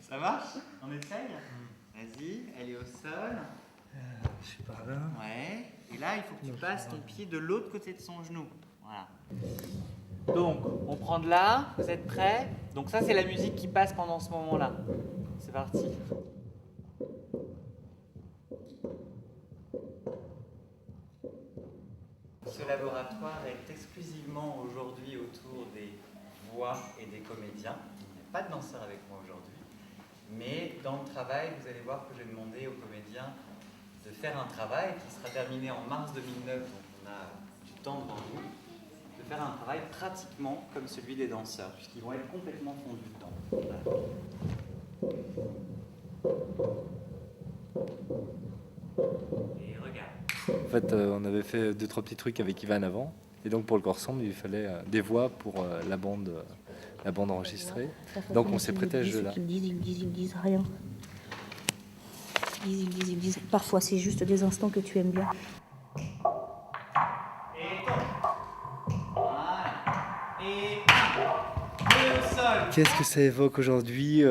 Ça marche? On essaye? Vas-y, elle est au sol. Je suis par là. Ouais. Et là, il faut que tu passes ton pied de l'autre côté de son genou. Voilà. Donc, on prend de là. Vous êtes prêts? Donc ça, c'est la musique qui passe pendant ce moment-là. C'est parti. Ce laboratoire est exclusivement aujourd'hui autour des voix et des comédiens. Il n'y a pas de danseur avec moi aujourd'hui. Mais dans le travail, vous allez voir que j'ai demandé aux comédiens de faire un travail qui sera terminé en mars 2009, donc on a du temps devant nous, de faire un travail pratiquement comme celui des danseurs, puisqu'ils vont être complètement fondus dedans. Voilà. Et regarde. En fait, on avait fait 2-3 petits trucs avec Ivan avant. Et donc, pour le corps sombre, il fallait des voix pour la bande enregistrée. Donc, on s'est prêté à ce jeu-là. Ils disent rien. Ils disent. Parfois, c'est juste des instants que tu aimes bien. Et tombe. Voilà. Et au sol. Qu'est-ce que ça évoque aujourd'hui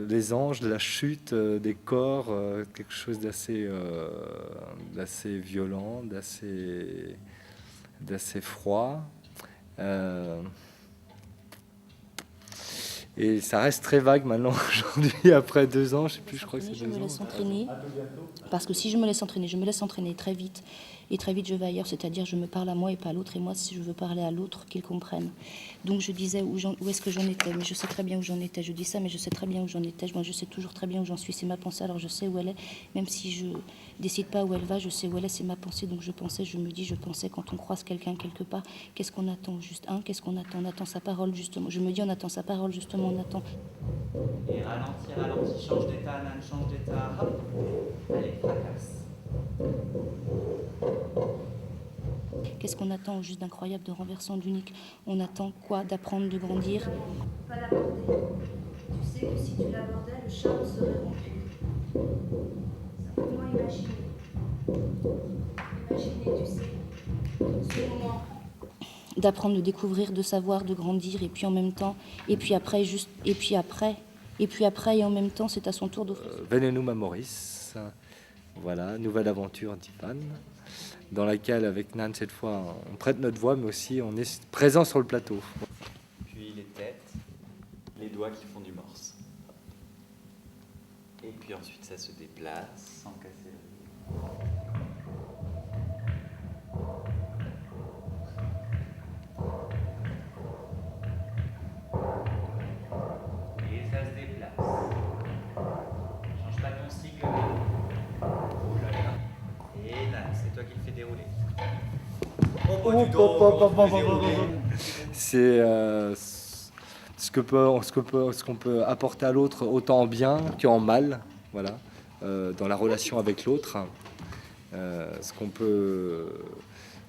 des anges, de la chute, des corps, quelque chose d'assez violent, d'assez froid. Et ça reste très vague maintenant aujourd'hui, après 2 ans, je sais plus, je crois que c'est 2 ans. Je me laisse entraîner, parce que si je me laisse entraîner très vite, et très vite je vais ailleurs, c'est-à-dire je me parle à moi et pas à l'autre, et moi si je veux parler à l'autre, qu'il comprenne. Donc je disais où est-ce que j'en étais, mais je sais très bien où j'en étais, je dis ça, mais je sais très bien où j'en étais, moi je sais toujours très bien où j'en suis, c'est ma pensée, alors je sais où elle est, même si je décide pas où elle va, je sais où elle est, c'est ma pensée, donc je pensais, je me dis, je pensais, quand on croise quelqu'un quelque part, qu'est-ce qu'on attend, juste, qu'est-ce qu'on attend, on attend sa parole justement, je me dis on attend sa parole justement, on attend. Et ralentis, change d'état, Nan, change d'état, hop, allez, fracasse. Qu'est-ce qu'on attend, juste d'incroyable, de renversant, d'unique? On attend quoi? D'apprendre, de grandir? Pas l'aborder. Tu sais que si tu l'abordais, le charme serait rompu. Simplement imaginer. Imaginer, tu sais, ce moment. D'apprendre, de découvrir, de savoir, de grandir, et puis en même temps, et puis après, et en même temps, c'est à son tour d'offrir. Venenum Amoris, voilà, nouvelle aventure d'Ivan, dans laquelle, avec Nan, cette fois, on prête notre voix, mais aussi on est présent sur le plateau. Puis les têtes, les doigts qui font du morse. Et puis ensuite, ça se déplace sans casser le rythme. Et ça se déplace. Change pas ton cycle. Oh là là. Et là, c'est toi qui le fais dérouler. C'est ce qu'on peut apporter à l'autre, autant en bien qu'en mal, voilà, dans la relation avec l'autre.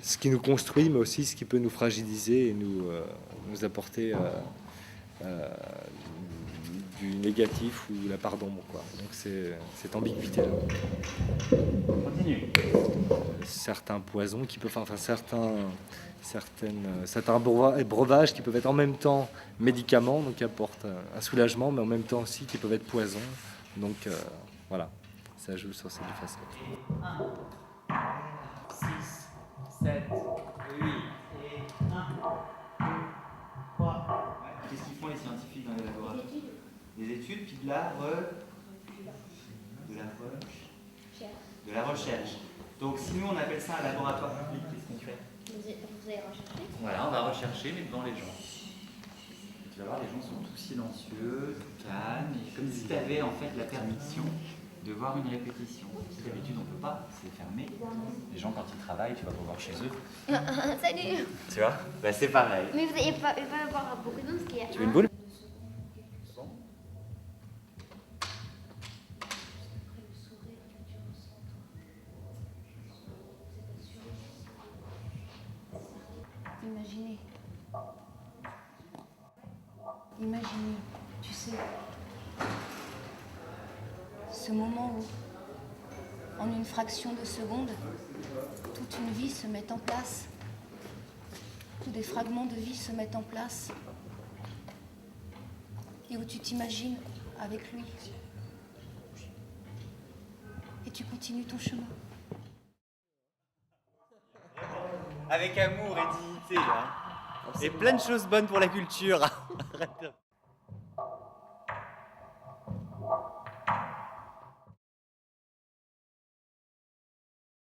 Ce qui nous construit, mais aussi ce qui peut nous fragiliser et nous apporter du négatif ou la part d'ombre, quoi. Donc c'est cette ambiguïté-là. Continue. Certains poisons qui peuvent, certains breuvages qui peuvent être en même temps médicaments, donc qui apportent un soulagement, mais en même temps aussi qui peuvent être poisons. Donc voilà, ça joue sur ces deux facettes. 1, 6, 7, 8, et 1, 2, 3. Qu'est-ce qu'ils font les scientifiques dans les laboratoires? Des études, puis de la recherche. Donc si nous on appelle ça un laboratoire public, qu'est-ce qu'on fait? Vous avez recherché? Voilà, on va rechercher, mais devant les gens. Et tu vas voir, les gens sont tout silencieux, tout calmes, et comme si tu avais en fait la permission de voir une répétition. Si d'habitude on ne peut pas, c'est fermé. Les gens quand ils travaillent, tu vas pas voir chez eux. Salut! Tu vois? Bah, c'est pareil. Mais il va y avoir beaucoup de monde parce qu'il y a. Tu veux une boule? Imaginez, tu sais, ce moment où, en une fraction de seconde, toute une vie se met en place, tous des fragments de vie se mettent en place, et où tu t'imagines avec lui. Et tu continues ton chemin. Avec amour et dignité, hein. Et plein de choses bonnes pour la culture. Arrête.